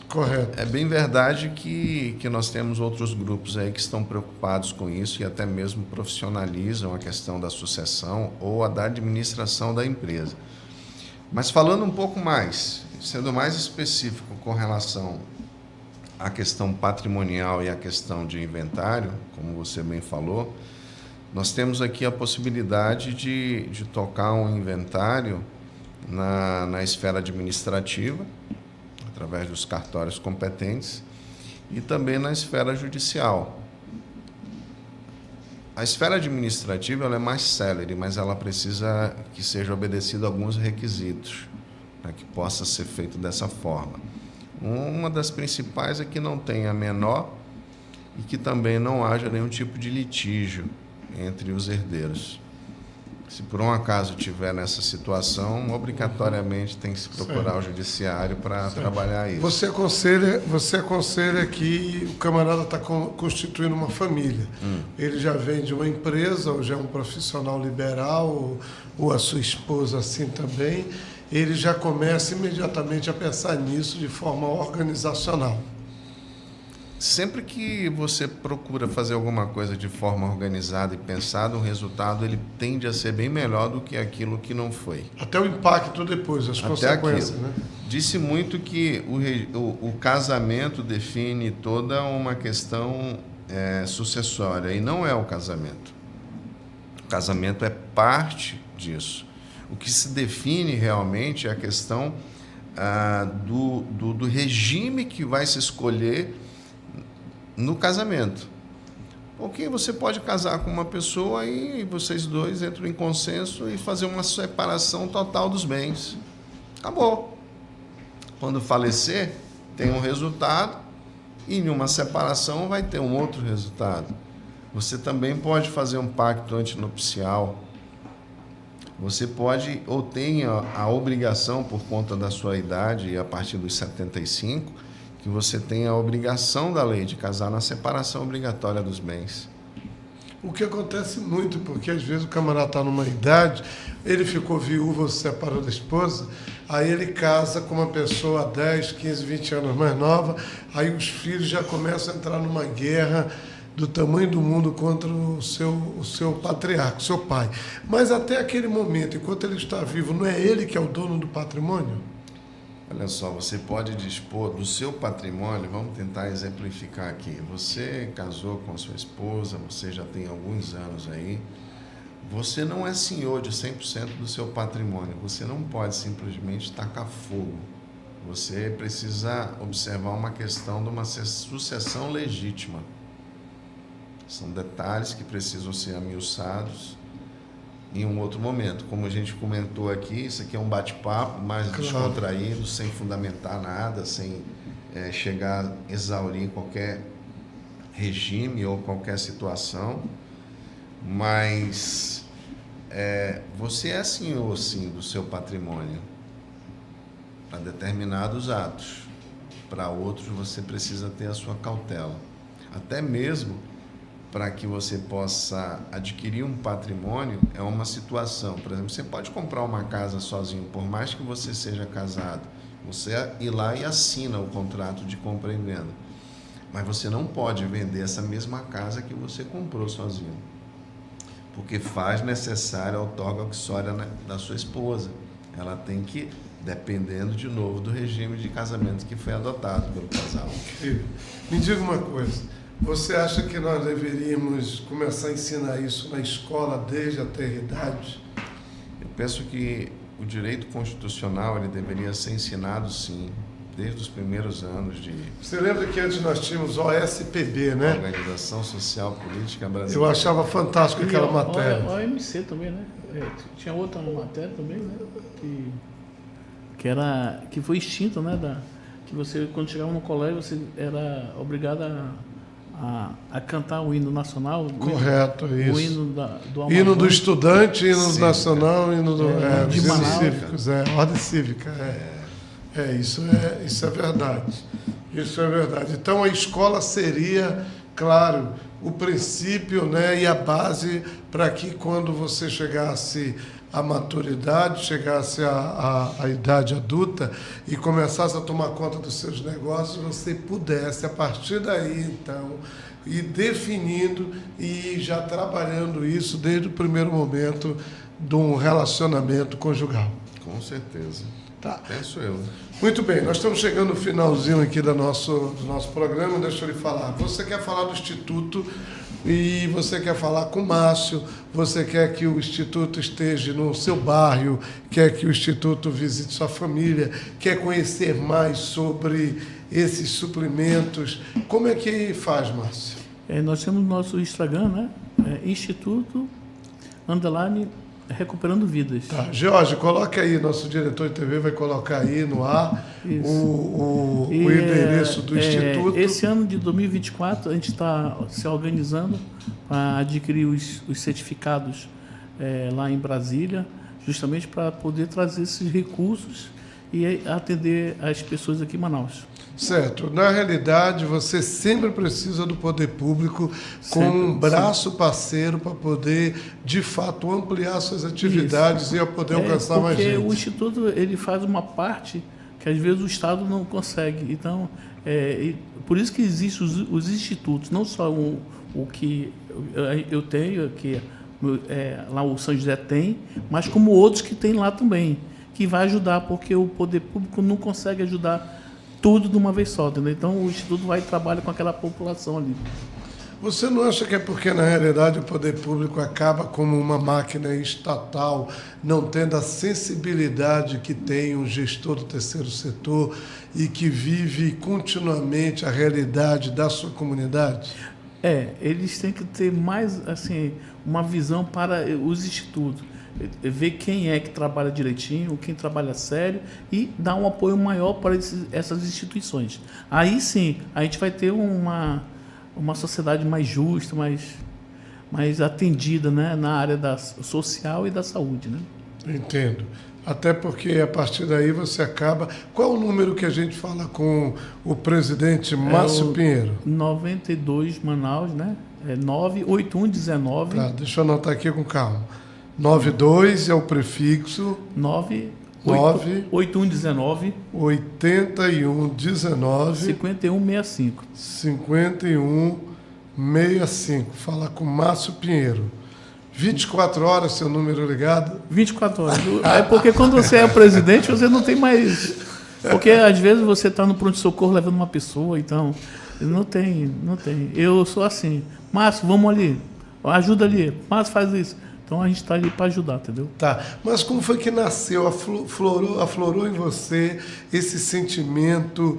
Correto. É bem verdade que nós temos outros grupos aí que estão preocupados com isso e até mesmo profissionalizam a questão da sucessão ou a da administração da empresa. Mas falando um pouco mais, sendo mais específico com relação à questão patrimonial e à questão de inventário, como você bem falou, nós temos aqui a possibilidade de tocar um inventário na esfera administrativa, através dos cartórios competentes, e também na esfera judicial. A esfera administrativa ela é mais célere, mas ela precisa que seja obedecido a alguns requisitos para que possa ser feito dessa forma. Uma das principais é que não tenha menor e que também não haja nenhum tipo de litígio entre os herdeiros. Se por um acaso tiver nessa situação, obrigatoriamente tem que se procurar o judiciário para trabalhar isso. Você aconselha que o camarada está constituindo uma família. Ele já vem de uma empresa, ou já é um profissional liberal, ou a sua esposa assim também. Ele já começa imediatamente a pensar nisso de forma organizacional. Sempre que você procura fazer alguma coisa de forma organizada e pensada, o resultado ele tende a ser bem melhor do que aquilo que não foi. Até o impacto depois, as consequências, né? Disse muito que o casamento define toda uma questão sucessória, e não é o casamento. O casamento é parte disso. O que se define realmente é a questão do regime que vai se escolher no casamento. Porque você pode casar com uma pessoa e vocês dois entram em consenso e fazer uma separação total dos bens. Acabou. Quando falecer, tem um resultado e em uma separação vai ter um outro resultado. Você também pode fazer um pacto antinupcial. Você pode ou tem a obrigação, por conta da sua idade, a partir dos 75, que você tem a obrigação da lei de casar na separação obrigatória dos bens. O que acontece muito, porque às vezes o camarada está numa idade, ele ficou viúvo ou se separou da esposa, aí ele casa com uma pessoa 10, 15, 20 anos mais nova, aí os filhos já começam a entrar numa guerra do tamanho do mundo contra o seu patriarca, o seu pai. Mas até aquele momento, enquanto ele está vivo, não é ele que é o dono do patrimônio? Olha só, você pode dispor do seu patrimônio, vamos tentar exemplificar aqui. Você casou com a sua esposa, você já tem alguns anos aí, você não é senhor de 100% do seu patrimônio, você não pode simplesmente tacar fogo. Você precisa observar uma questão de uma sucessão legítima. São detalhes que precisam ser amiuçados em um outro momento. Como a gente comentou aqui, isso aqui é um bate-papo mais descontraído, sem fundamentar nada, sem chegar a exaurir qualquer regime ou qualquer situação. Mas você é senhor, sim, do seu patrimônio. para determinados atos. Para outros, você precisa ter a sua cautela. Até mesmo para que você possa adquirir um patrimônio, é uma situação. Por exemplo, você pode comprar uma casa sozinho, por mais que você seja casado. Você ir lá e assina o contrato de compra e venda. Mas você não pode vender essa mesma casa que você comprou sozinho, porque faz necessária a outorga uxória da sua esposa. Ela tem que, dependendo de novo do regime de casamento que foi adotado pelo casal. Me diga uma coisa, você acha que nós deveríamos começar a ensinar isso na escola desde a tenra-idade? Eu penso que o direito constitucional ele deveria ser ensinado, sim, desde os primeiros anos de... Você lembra que antes nós tínhamos OSPB, né? Organização Social Política Brasileira. Eu achava fantástico aquela matéria. OMC também, né? Tinha outra matéria também, né? Que foi extinta, né? Que você, quando chegava no colégio, você era obrigado a cantar o hino nacional. Correto, isso. O hino do Amazonas. Hino do estudante, hino Cívica. Nacional, hino do... de hinos Manaus. cívicos, ordem cívica. Isso é verdade. Isso é verdade. Então, a escola seria, claro, o princípio, né, e a base para que quando você chegasse à maturidade, chegasse à idade adulta e começasse a tomar conta dos seus negócios, você pudesse, a partir daí, então, ir definindo e já trabalhando isso desde o primeiro momento de um relacionamento conjugal. Com certeza. Tá. Penso eu. Muito bem, nós estamos chegando no finalzinho aqui do nosso programa, deixa eu lhe falar. Você quer falar do Instituto e você quer falar com o Márcio, você quer que o Instituto esteja no seu bairro, quer que o Instituto visite sua família, quer conhecer mais sobre esses suplementos. Como é que faz, Márcio? Nós temos nosso Instagram, né? Instituto Recuperando Vidas. Tá. Jorge, coloca aí, nosso diretor de TV vai colocar aí no ar o endereço do Instituto. Esse ano de 2024, a gente está se organizando para adquirir os certificados lá em Brasília, justamente para poder trazer esses recursos e atender as pessoas aqui em Manaus. Certo. Na realidade, você sempre precisa do poder público com um braço parceiro para poder, de fato, ampliar suas atividades e a poder alcançar mais gente. Porque o Instituto ele faz uma parte que, às vezes, o Estado não consegue. Então, por isso que existem os institutos, não só o que eu tenho, que lá o São José tem, mas como outros que tem lá também, que vai ajudar, porque o poder público não consegue ajudar tudo de uma vez só, entendeu? Então o Instituto vai e trabalha com aquela população ali. Você não acha que é porque, na realidade, o poder público acaba como uma máquina estatal, não tendo a sensibilidade que tem um gestor do terceiro setor e que vive continuamente a realidade da sua comunidade? Eles têm que ter mais assim, uma visão para os institutos. Ver quem é que trabalha direitinho, quem trabalha sério e dar um apoio maior para essas instituições. Aí sim, a gente vai ter uma sociedade mais justa, mais atendida, né, na área social e da saúde. Né? Entendo. Até porque a partir daí você acaba... Qual é o número que a gente fala com o presidente Márcio Pinheiro? 92 Manaus, né? 98119. Tá, deixa eu anotar aqui com calma. 92 é o prefixo. 8119 5165. 5165. Fala com Márcio Pinheiro. 24 horas, seu número ligado? 24 horas. É porque quando você é presidente, você não tem mais... Porque às vezes você está no pronto-socorro levando uma pessoa, então... Não tem. Eu sou assim. Márcio, vamos ali. Ajuda ali. Márcio, faz isso. Então a gente está ali para ajudar, entendeu? Tá. Mas como foi que nasceu, aflorou em você esse sentimento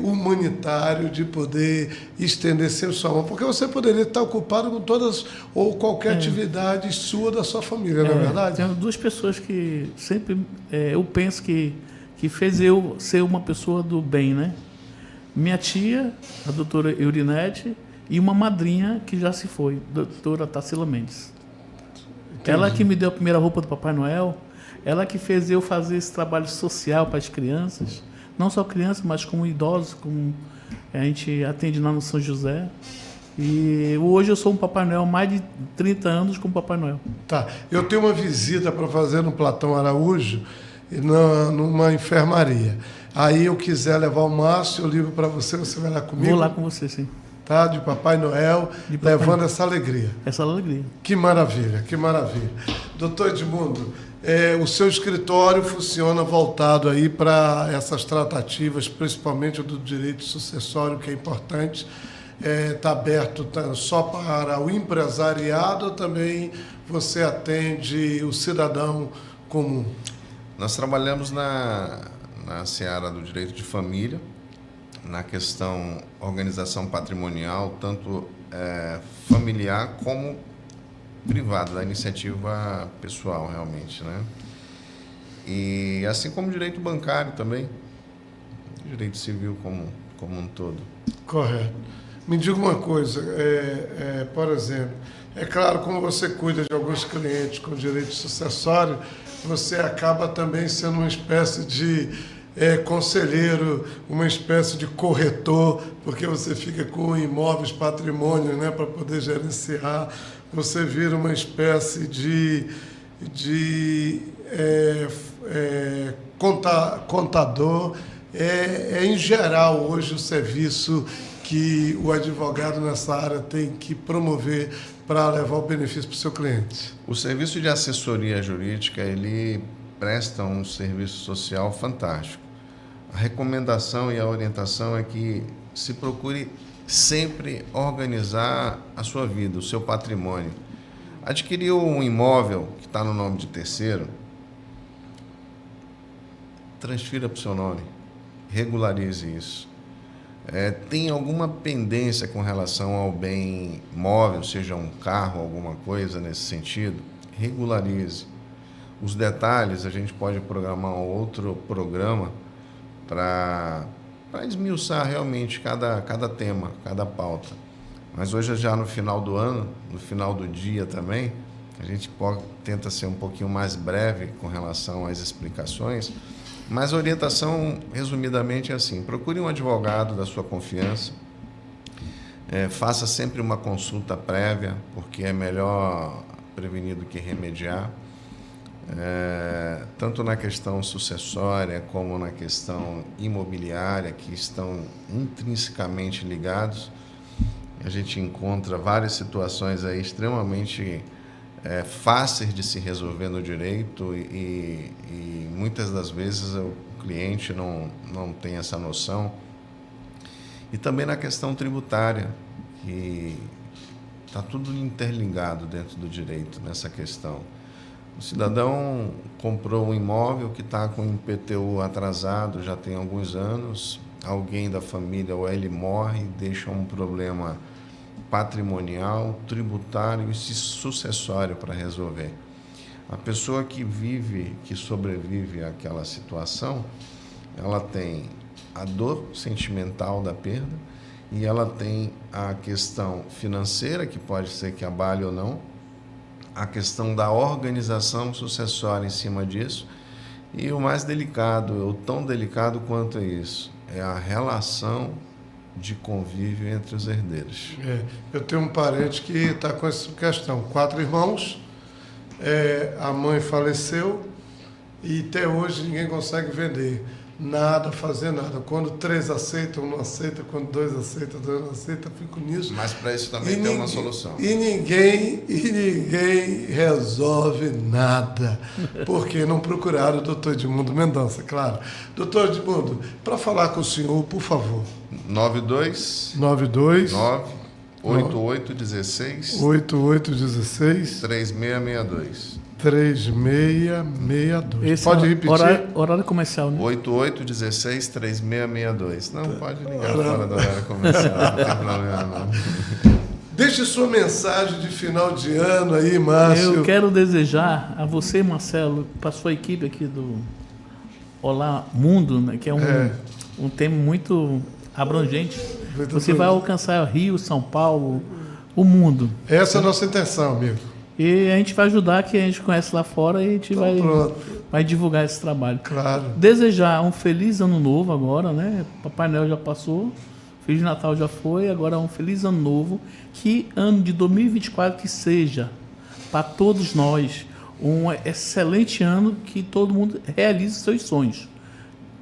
humanitário de poder estender sempre sua mão? Porque você poderia estar ocupado com todas ou qualquer atividade sua da sua família, não é verdade? Tem duas pessoas que sempre eu penso que fez eu ser uma pessoa do bem, né? Minha tia, a doutora Eurinete, e uma madrinha que já se foi, a doutora Tarsila Mendes. Entendi. Ela que me deu a primeira roupa do Papai Noel, Ela que fez eu fazer esse trabalho social para as crianças, não só crianças, mas como idosos, como a gente atende lá no São José. E hoje eu sou um Papai Noel, mais de 30 anos como Papai Noel. Tá. Eu tenho uma visita para fazer no Platão Araújo, numa enfermaria. Aí eu quiser levar o Márcio, eu ligo para você, você vai lá comigo? Vou lá com você, sim. Tá? De Papai Noel, levando essa alegria. Essa alegria. Que maravilha, que maravilha. Doutor Edmundo, o seu escritório funciona voltado aí para essas tratativas, principalmente do direito sucessório, que é importante. Está aberto só para o empresariado ou também você atende o cidadão comum? Nós trabalhamos na seara do direito de família, na questão organização patrimonial, tanto familiar como privada, da iniciativa pessoal, realmente, né? E assim como direito bancário também, direito civil como um todo. Correto. Me diga uma coisa, por exemplo, é claro, como você cuida de alguns clientes com direito sucessório, você acaba também sendo uma espécie de conselheiro, uma espécie de corretor, porque você fica com imóveis, patrimônio, né, para poder gerenciar, você vira uma espécie de contador. Em geral, hoje, o serviço que o advogado nessa área tem que promover para levar o benefício para o seu cliente. O serviço de assessoria jurídica, ele presta um serviço social fantástico. A recomendação e a orientação é que se procure sempre organizar a sua vida, o seu patrimônio. Adquiriu um imóvel que está no nome de terceiro, transfira para o seu nome, regularize isso. Tem alguma pendência com relação ao bem móvel, seja um carro, alguma coisa nesse sentido, regularize. Os detalhes a gente pode programar um outro programa para esmiuçar realmente cada tema, cada pauta. Mas hoje, já no final do ano, no final do dia também, a gente tenta ser um pouquinho mais breve com relação às explicações. Mas a orientação, resumidamente, é assim: procure um advogado da sua confiança, faça sempre uma consulta prévia, porque é melhor prevenir do que remediar, tanto na questão sucessória como na questão imobiliária, que estão intrinsecamente ligados. A gente encontra várias situações aí extremamente fáceis de se resolver no direito e muitas das vezes o cliente não tem essa noção. E também na questão tributária, que está tudo interligado dentro do direito nessa questão. O cidadão comprou um imóvel que está com o IPTU atrasado já tem alguns anos, alguém da família ou ele morre, deixa um problema patrimonial, tributário e sucessório para resolver. A pessoa que sobrevive àquela situação, ela tem a dor sentimental da perda e ela tem a questão financeira, que pode ser que abale ou não, a questão da organização sucessória em cima disso, e o mais delicado, ou tão delicado quanto isso, é a relação de convívio entre os herdeiros. Eu tenho um parente que está com essa questão. 4 irmãos, a mãe faleceu e até hoje ninguém consegue vender nada, fazer nada. Quando 3 aceitam, não aceita. Quando 2 aceitam, 2 não aceitam. Fico nisso. Mas para isso também tem uma solução. E ninguém resolve nada. Porque não procuraram o doutor Edmundo Mendonça, claro. Doutor Edmundo, para falar com o senhor, por favor. 92 8816 3662. 3662. Esse pode repetir? Horário comercial, né? 8816-3662. Não, pode ligar fora do horário comercial, não tem problema não. Deixe sua mensagem de final de ano aí, Márcio. Eu quero desejar a você, Marcelo, para a sua equipe aqui do Olá Mundo, né, que é um tema muito abrangente. Você vai alcançar Rio, São Paulo, o mundo. Essa é a nossa intenção, amigo. E a gente vai ajudar, que a gente conhece lá fora, e a gente vai divulgar esse trabalho. Claro. Desejar um feliz ano novo agora, né? Papai Noel já passou, Feliz Natal já foi, agora um feliz ano novo. Que ano de 2024 que seja, para todos nós, um excelente ano, que todo mundo realize seus sonhos.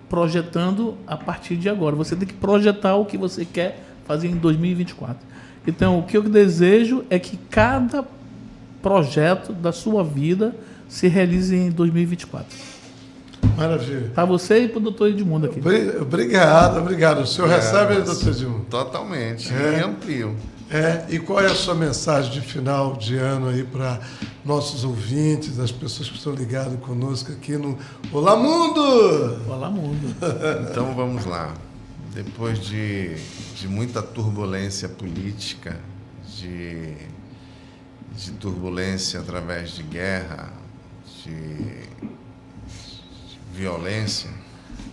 Projetando a partir de agora. Você tem que projetar o que você quer fazer em 2024. Então, o que eu desejo é que cada projeto da sua vida se realize em 2024. Maravilha. Para você e para o doutor Edmundo aqui. Obrigado. O senhor recebe, doutor Edmundo? Totalmente. E amplio. E qual é a sua mensagem de final de ano aí para nossos ouvintes, as pessoas que estão ligadas conosco aqui no Olá Mundo? Olá Mundo. Então vamos lá. Depois de muita turbulência política, de turbulência através de guerra, de violência,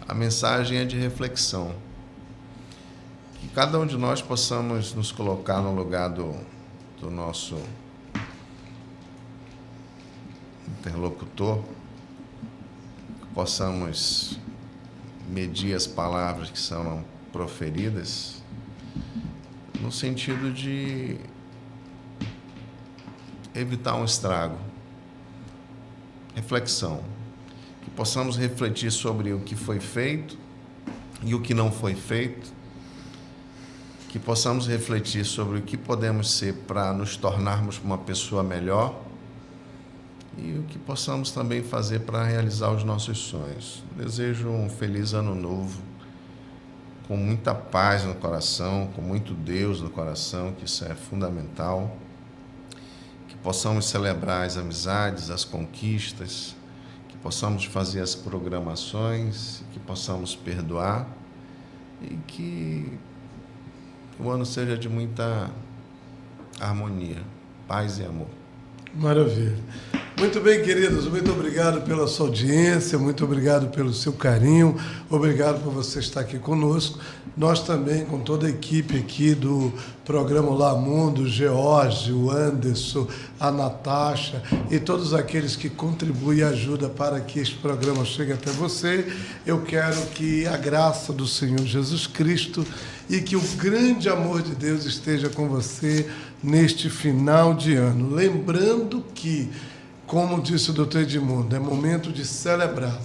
a mensagem é de reflexão. Que cada um de nós possamos nos colocar no lugar do nosso interlocutor, que possamos medir as palavras que são proferidas no sentido de evitar um estrago. Reflexão. Que possamos refletir sobre o que foi feito e o que não foi feito. Que possamos refletir sobre o que podemos ser para nos tornarmos uma pessoa melhor e o que possamos também fazer para realizar os nossos sonhos. Desejo um feliz ano novo, com muita paz no coração, com muito Deus no coração, que isso é fundamental. Que possamos celebrar as amizades, as conquistas, que possamos fazer as programações, que possamos perdoar e que o ano seja de muita harmonia, paz e amor. Maravilha. Muito bem, queridos, muito obrigado pela sua audiência, muito obrigado pelo seu carinho, obrigado por você estar aqui conosco. Nós também, com toda a equipe aqui do programa Olá Mundo, o George, o Anderson, a Natasha e todos aqueles que contribuem e ajudam para que este programa chegue até você, eu quero que a graça do Senhor Jesus Cristo e que o grande amor de Deus esteja com você neste final de ano. Lembrando que, como disse o doutor Edmundo, é momento de celebrar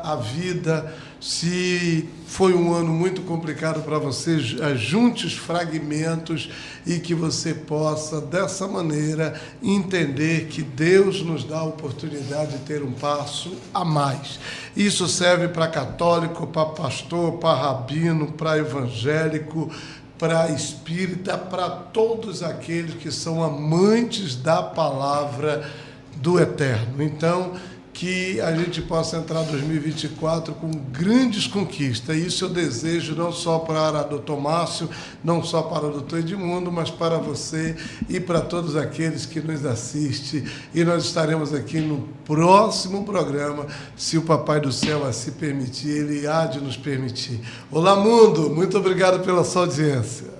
a vida. Se foi um ano muito complicado para você, junte os fragmentos e que você possa, dessa maneira, entender que Deus nos dá a oportunidade de ter um passo a mais. Isso serve para católico, para pastor, para rabino, para evangélico, para espírita, para todos aqueles que são amantes da palavra do Eterno. Então, que a gente possa entrar em 2024 com grandes conquistas. Isso eu desejo não só para o Dr. Márcio, não só para o Dr. Edmundo, mas para você e para todos aqueles que nos assistem. E nós estaremos aqui no próximo programa, se o Papai do Céu assim permitir, Ele há de nos permitir. Olá, mundo! Muito obrigado pela sua audiência.